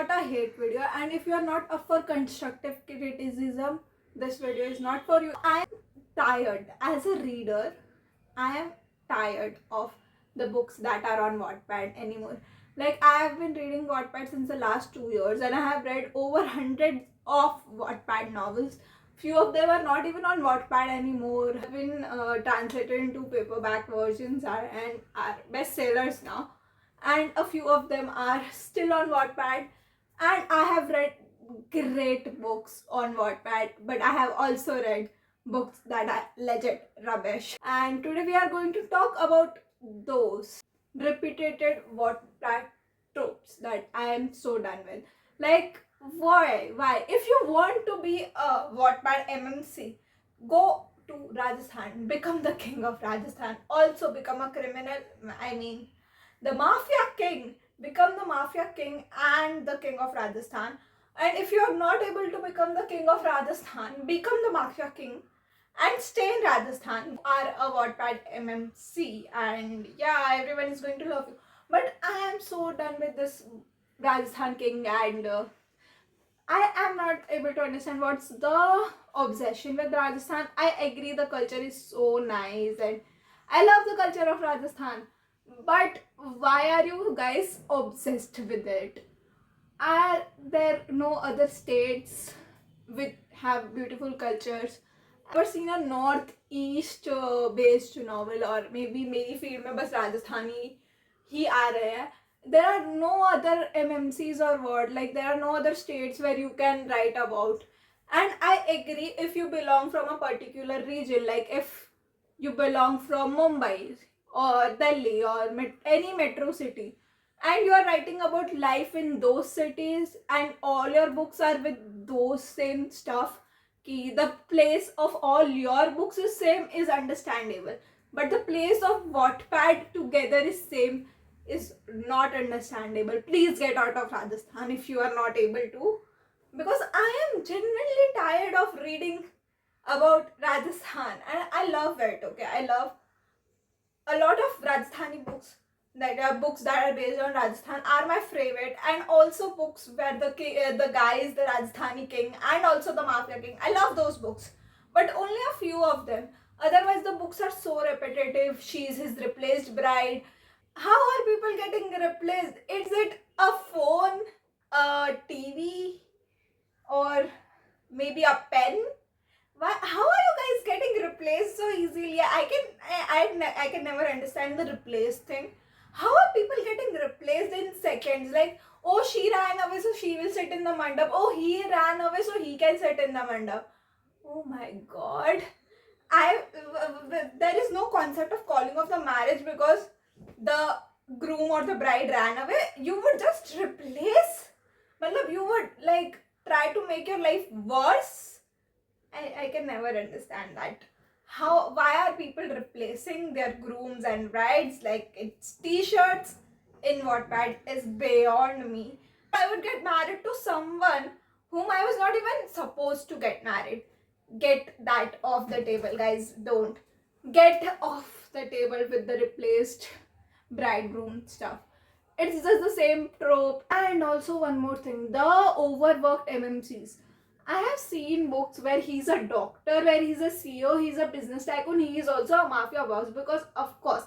not a hate video, and if you are not up for constructive criticism, this video is not for you. I am tired as a reader. I am tired of the books that are on Wattpad anymore. Like, I have been reading Wattpad since the last 2 years, and I have read over hundreds of Wattpad novels. Few of them are not even on Wattpad anymore. Have been translated into paperback versions and are bestsellers now. And a few of them are still on Wattpad. And I have read great books on Wattpad, but I have also read books that are legit rubbish. And today we are going to talk about those repeated Wattpad tropes that I am so done with. Like, why? If you want to be a Wattpad MMC, go to Rajasthan, become the king of Rajasthan, also become a criminal. I mean, the mafia king, become the mafia king and the king of Rajasthan. And if you are not able to become the king of Rajasthan, become the mafia king and stay in Rajasthan. Are a Wattpad MMC, and yeah, everyone is going to love you. But I am so done with this Rajasthan king, and I am not able to understand what's the obsession with Rajasthan. I agree the culture is so nice and I love the culture of Rajasthan. But why are you guys obsessed with it? Are there no other states with have beautiful cultures? I've never seen a northeast based novel, or maybe मेरी field में बस राजस्थानी ही आ रहे हैं. There are no other MMCs or word, like there are no other states where you can write about. And I agree, if you belong from a particular region, like if you belong from Mumbai or Delhi or any metro city, and you are writing about life in those cities, and all your books are with those same stuff, ki the place of all your books is same, is understandable, but the place of Wattpad together is same is not understandable. Please get out of Rajasthan if you are not able to, because I am genuinely tired of reading about Rajasthan, and I love it. Okay, I love a lot of Rajasthani books, that are books that are based on Rajasthan, are my favorite, and also books where the guy is the Rajasthani king and also the mafia king. I love those books, but only a few of them. Otherwise, the books are so repetitive. She's his replaced bride. How are people getting replaced? Is it a phone, a TV, or maybe a pen? Why? How are you guys getting replaced so easily? I can never understand the replace thing. How are people getting replaced in seconds? Like, oh, she ran away, so she will sit in the mandap. Oh, he ran away, so he can sit in the mandap. Oh my god. There is no concept of calling off the marriage because the groom or the bride ran away. You would just replace. Matlab, you would like try to make your life worse. I can never understand that. Why are people replacing their grooms and brides like it's t-shirts in Wattpad is beyond me. I would get married to someone whom I was not even supposed to get married. Get that off the table, guys. Don't get off the table with the replaced bridegroom stuff. It's just the same trope. And also one more thing, the overworked MMCs. I have seen books where he's a doctor, where he's a CEO, he's a business tycoon, he is also a mafia boss, because of course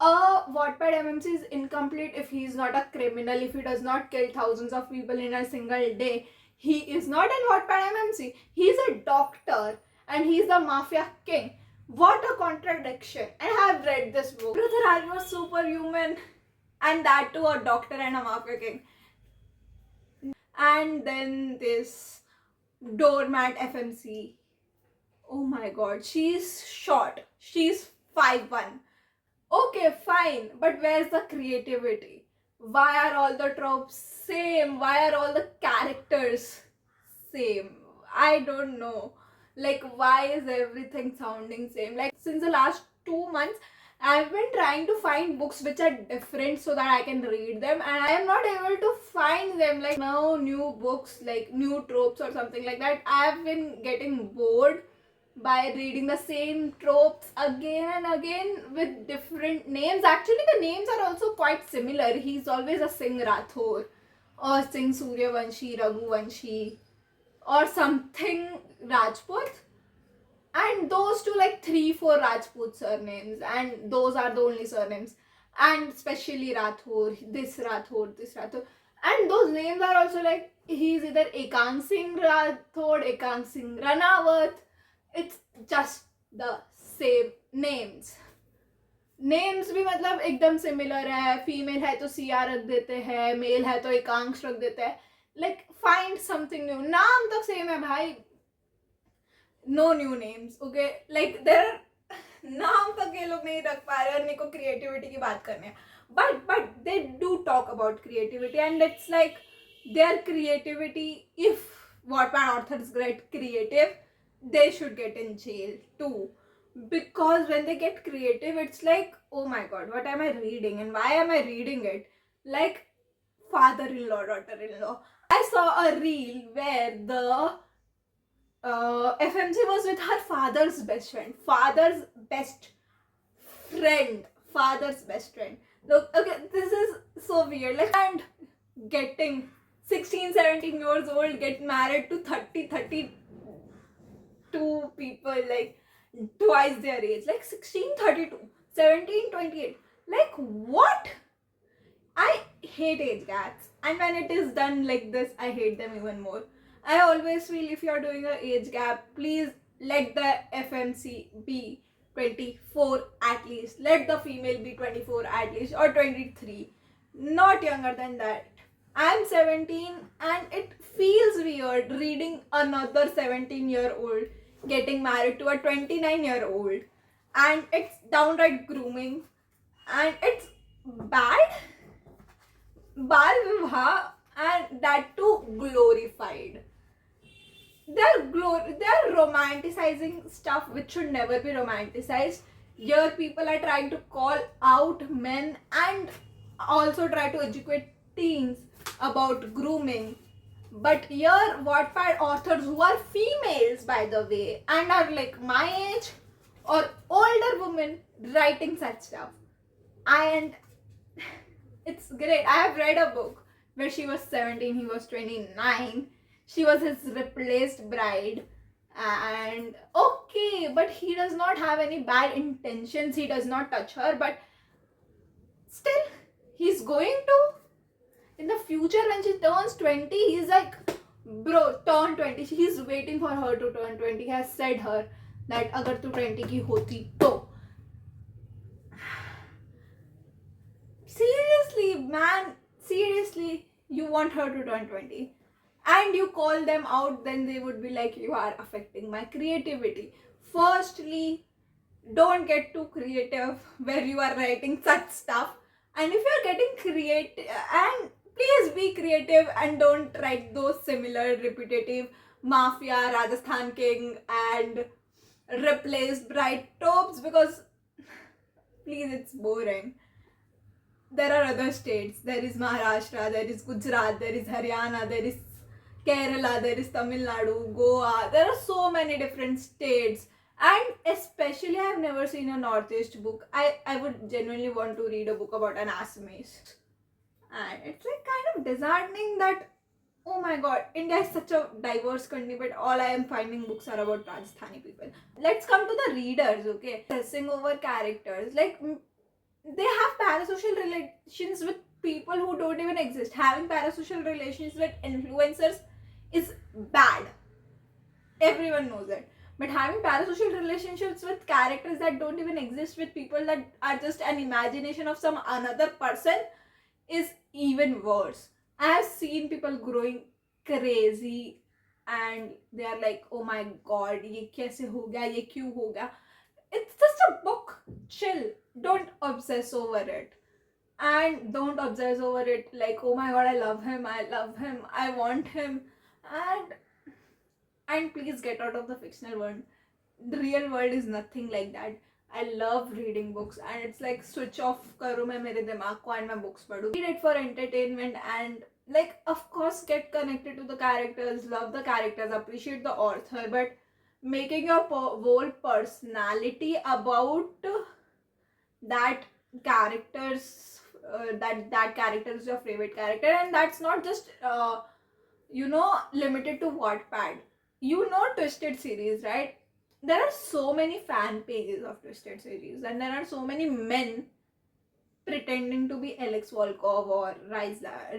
a Wattpad MMC is incomplete if he is not a criminal, if he does not kill thousands of people in a single day. He is not an Wattpad MMC. He is a doctor and he is the mafia king. What a contradiction. And I have read this book. Brother, are you a superhuman? And that too, a doctor and a mafia king. And then this doormat FMC. Oh my god, she's short. She's 5'1". Okay, fine, but where's the creativity? Why are all the tropes same? Why are all the characters same? I don't know. Like, why is everything sounding same? Like, since the last 2 months, I've been trying to find books which are different so that I can read them, and I am not able to find them. Like, no new books, like new tropes or something like that. I've been getting bored by reading the same tropes again and again with different names. Actually, the names are also quite similar. He's always a Singh Rathore. or Singh Suryavanshi, Raghuvanshi, or something Rajput. And those two, like 3-4 Rajput surnames, and those are the only surnames. And especially Rathore, this Rathore, this Rathore. And those names are also like, he's either Ekang Singh Rathore, Ekang Singh Ranawat. It's just the same names. Names भी मतलब एकदम similar है. Female है तो सिया रख देते हैं, mail है तो एकांश रख देते हैं. Like find something new. नाम तक सेम है भाई. No new names. Okay, like their नाम तक ये लोग नहीं रख पा रहे और मेरे को क्रिएटिविटी की बात करनी है. But they do talk about creativity and it's like their creativity. If Wattpad authors get creative, they should get in jail too. Because when they get creative, it's like, oh my god, what am I reading and why am I reading it? Like father-in-law, daughter-in-law. I saw a reel where the FMC was with her father's best friend. Father's best friend. Look, okay, this is so weird. Like, and getting 16-17 years old, get married to 32 people, like twice their age, like 16-32, 17-28. Like, what? I hate age gaps, and when it is done like this, I hate them even more. I always feel if you're doing an age gap, please let the FMC be 24 at least. Let the female be 24 at least, or 23, not younger than that. I'm 17 and it feels weird reading another 17-year-old getting married to a 29-year-old, and it's downright grooming and it's bad. Bal Vivah, and that too glorified. They're romanticizing stuff which should never be romanticized. Here people are trying to call out men and also try to educate teens about grooming. But here Wattpad authors who are females, by the way, and are like my age or older women writing such stuff. And it's great. I have read a book where she was 17, he was 29. She was his replaced bride. And okay, but he does not have any bad intentions. He does not touch her, but still, he's going to. In the future, when she turns 20, he's like, bro, turn 20. He's waiting for her to turn 20. He has said her that agar tu 20 ki hoti to. Seriously, man. Seriously, you want her to turn 20. And you call them out, then they would be like, you are affecting my creativity. Firstly, don't get too creative where you are writing such stuff. And if you're getting creative, and please be creative and don't write those similar repetitive Mafia, Rajasthan King and replaced bride tropes, because please, it's boring. There are other states. There is Maharashtra, there is Gujarat, there is Haryana, there is Kerala, there is Tamil Nadu, Goa. There are so many different states. And especially, I have never seen a Northeast book. I would genuinely want to read a book about an Assamese. And it's like kind of disheartening that, oh my god, India is such a diverse country, but all I am finding books are about Rajasthani people. Let's come to the readers, okay? Stressing over characters. Like, they have parasocial relations with people who don't even exist. Having parasocial relations with influencers is bad. Everyone knows it. But having parasocial relationships with characters that don't even exist, with people that are just an imagination of some another person, is even worse. I have seen people growing crazy and they are like, oh my god, ye kaise ho gaya, ye kyun ho gaya. It's just a book. Chill. Don't obsess over it. And don't obsess over it like, oh my god, I love him, I want him. And please get out of the fictional world. The real world is nothing like that. I love reading books, and it's like switch off karo main mere dimag ko and main books padhu. Read it for entertainment and like, of course, get connected to the characters, love the characters, appreciate the author, but making your whole personality about that character's that character is your favorite character. And that's not just limited to Wattpad. Twisted series, right? There are so many fan pages of Twisted series, and there are so many men pretending to be Alex Volkov or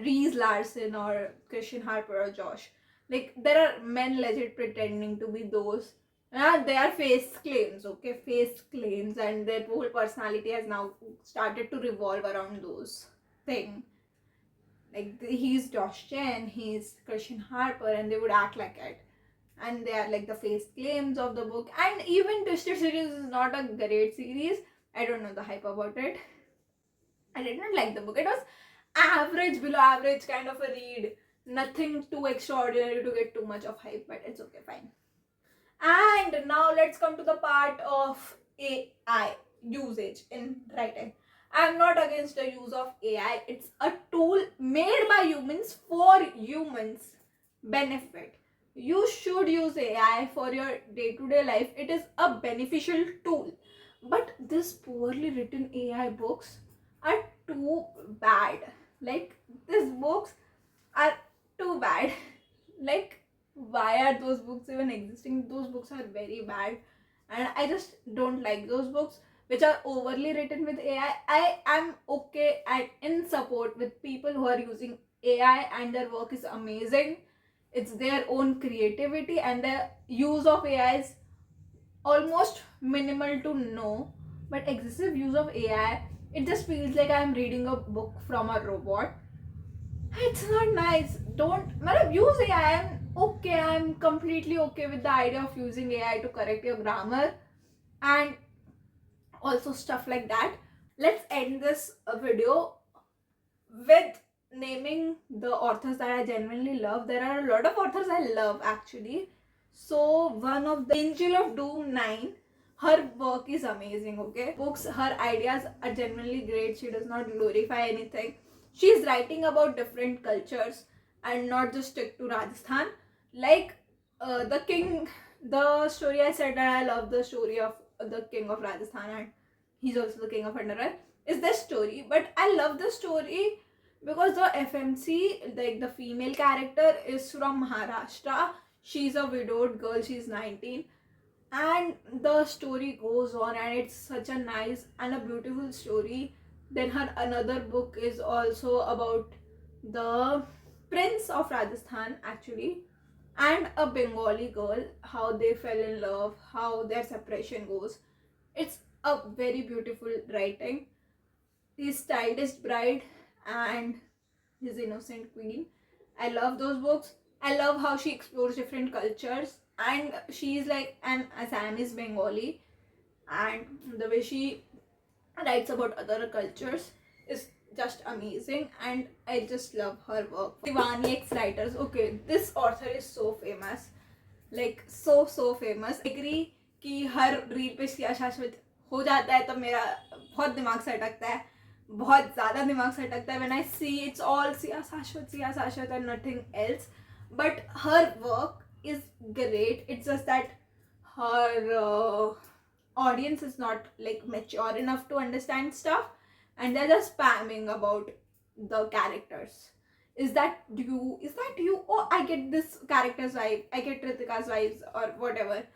Reese Larson or Christian Harper or Josh. Like, there are men legit pretending to be those. They are face claims, okay? Face claims, and their whole personality has now started to revolve around those things. Like, he's Josh Chen, he's Christian Harper, and they would act like it. And they are like the face claims of the book. And even Twisted series is not a great series. I don't know the hype about it. I did not like the book. It was average, below average kind of a read. Nothing too extraordinary to get too much of hype, but it's okay, fine. And now let's come to the part of AI usage in writing. I'm not against the use of AI. It's a tool made by humans for humans' benefit. You should use AI for your day-to-day life. It is a beneficial tool. But these poorly written AI books are too bad. Like, these books are too bad. Like, why are those books even existing? Those books are very bad, and I just don't like those books which are overly written with AI. I am okay and in support with people who are using AI and their work is amazing. It's their own creativity, and the use of AI is almost minimal to no. But excessive use of AI, it just feels like I'm reading a book from a robot. It's not nice. Don't use AI. I'm completely okay with the idea of using AI to correct your grammar and also stuff like that. Let's end this video with naming the authors that I genuinely love. There are a lot of authors I love actually. So one of the Angel of Doom 9, her work is amazing, okay? Books, her ideas are genuinely great. She does not glorify anything. She's writing about different cultures and not just stick to Rajasthan. Like the story I said that I love the story of the king of Rajasthan, and he's also the king of Underworld, is this story. But I love the story because the FMC, like the female character, is from Maharashtra. She's a widowed girl, she's 19, and the story goes on, and it's such a nice and a beautiful story. Then her another book is also about the prince of Rajasthan actually, and a Bengali girl, how they fell in love, how their separation goes. It's a very beautiful writing. His Stylist Bride and His Innocent Queen. I love those books. I love how she explores different cultures, and she's like an Assamese Bengali, and the way she writes about other cultures is just amazing, and I just love her work. Divani X Writers. Okay, this author is so famous, like so famous. I agree कि हर reel पे सिया शाश्वत हो जाता है तो मेरा बहुत दिमाग से अटकता है, बहुत ज़्यादा दिमाग से अटकता है. When I see it's all Siya शाश्वत and nothing else. But her work is great. It's just that her audience is not like mature enough to understand stuff, and they're just spamming about the characters. Is that you? Oh, I get this character's vibe, I get Ritika's vibes or whatever.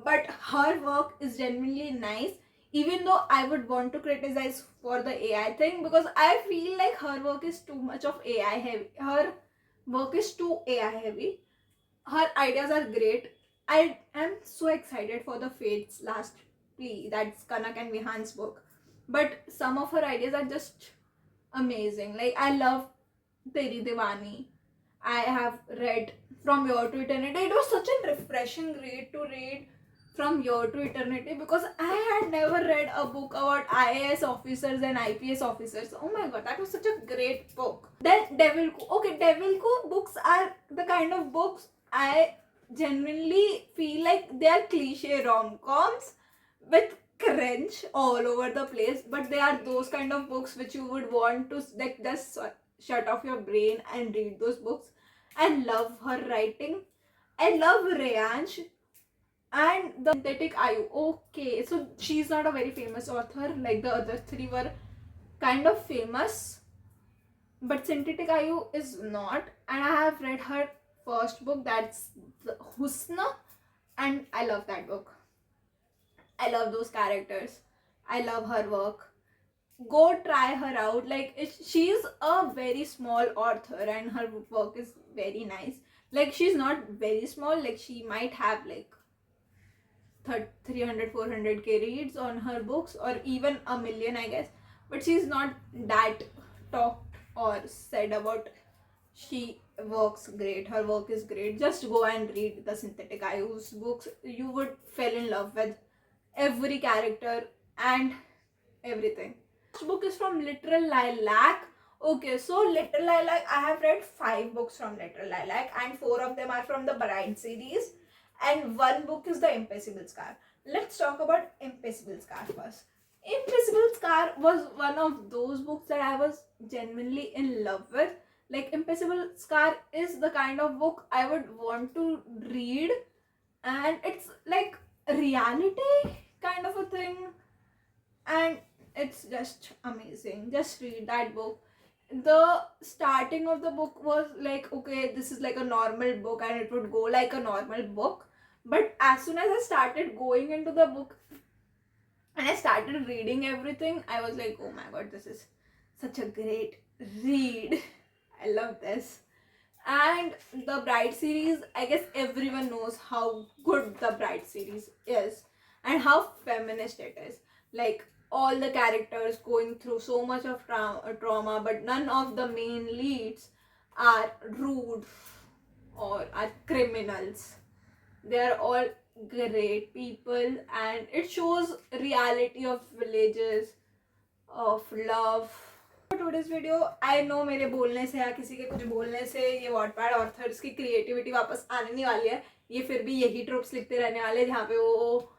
But her work is genuinely nice, even though I would want to criticize for the AI thing, because I feel like her work is too much of AI heavy. Her work is too AI heavy. Her ideas are great. I am so excited for the Fate's Last Plea. That's Kanak and Vihan's book. But some of her ideas are just amazing. Like, I love Teri Diwani. I have read From Your to Eternity. It was such a refreshing read to read From Your to Eternity, because I had never read a book about IAS officers and IPS officers. Oh my god, that was such a great book. Then Devil Ko. Okay, Devil Ko books are the kind of books I genuinely feel like they are cliche rom-coms with cringe all over the place, but they are those kind of books which you would want to like just shut off your brain and read those books. I love her writing. I love Rayansh and the Synthetic Ayu. Okay, so she's not a very famous author like the other three were kind of famous, but Synthetic Ayu is not. And I have read her first book, that's the Husna, and I love that book. I love those characters. I love her work. Go try her out. Like she's a very small author and her work is very nice. Like she's not very small. Like she might have like 300 400k reads on her books, or even a million, I guess. But she's not that talked or said about. She works great. Her work is great. Just go and read the Synthetic Ayu's books. You would fall in love with every character and everything. This book is from Literal Lilac. Okay, so Literal Lilac, I have read 5 books from Literal Lilac, and 4 of them are from the Bride series, and 1 book is the Impossible Scar. Let's talk about Impossible Scar first. Impossible Scar was one of those books that I was genuinely in love with. Like Impossible Scar is the kind of book I would want to read, and it's like reality kind of a thing, and it's just amazing. Just read that book. The starting of the book was like, okay, this is like a normal book and it would go like a normal book, but as soon as I started going into the book and I started reading everything, I was like, oh my god, this is such a great read. I love this. And the Bride series, I guess everyone knows how good the Bride series is and how feminist it is. Like all the characters going through so much of trauma, but none of the main leads are rude or are criminals. They are all great people, and it shows reality of villages, of love. Today's video, I know मेरे बोलने से या किसी के कुछ बोलने से ये वॉटपैड ऑथर्स की क्रिएटिविटी वापस आने नहीं वाली है. ये फिर भी यही ट्रोप्स लिखते रहने वाले जहाँ पे वो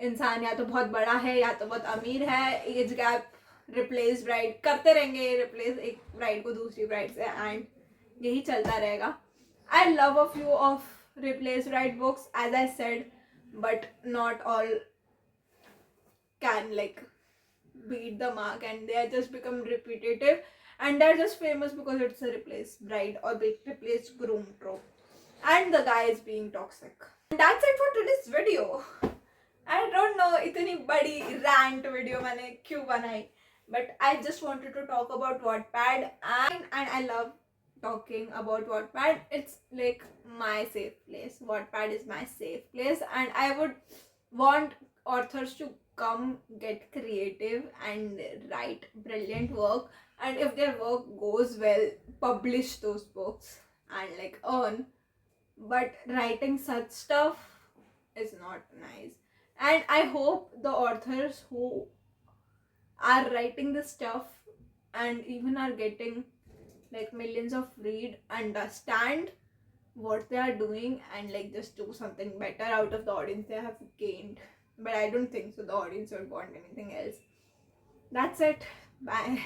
इंसान या तो बहुत बड़ा है या तो बहुत अमीर है, एज गैप, रिप्लेस ब्राइड करते रहेंगे, रिप्लेस एक ब्राइड को दूसरी ब्राइड से, एंड यही चलता रहेगा. I love a few of replace bride books as I said, but not all can like beat the mark, and they are just become repetitive, and they're just famous because it's a replaced bride or replaced groom trope, and the guy is being toxic. And that's it for today's video. I don't know इतनी बड़ी rant video मैंने क्यों बनाई, but I just wanted to talk about Wattpad, and I love talking about Wattpad. It's like my safe place. Wattpad is my safe place, and I would want authors to come get creative and write brilliant work, and if their work goes well, publish those books and like earn. But writing such stuff is not nice, and I hope the authors who are writing this stuff and even are getting like millions of read understand what they are doing and like just do something better out of the audience they have gained. But I don't think so the audience would want anything else. That's it. Bye.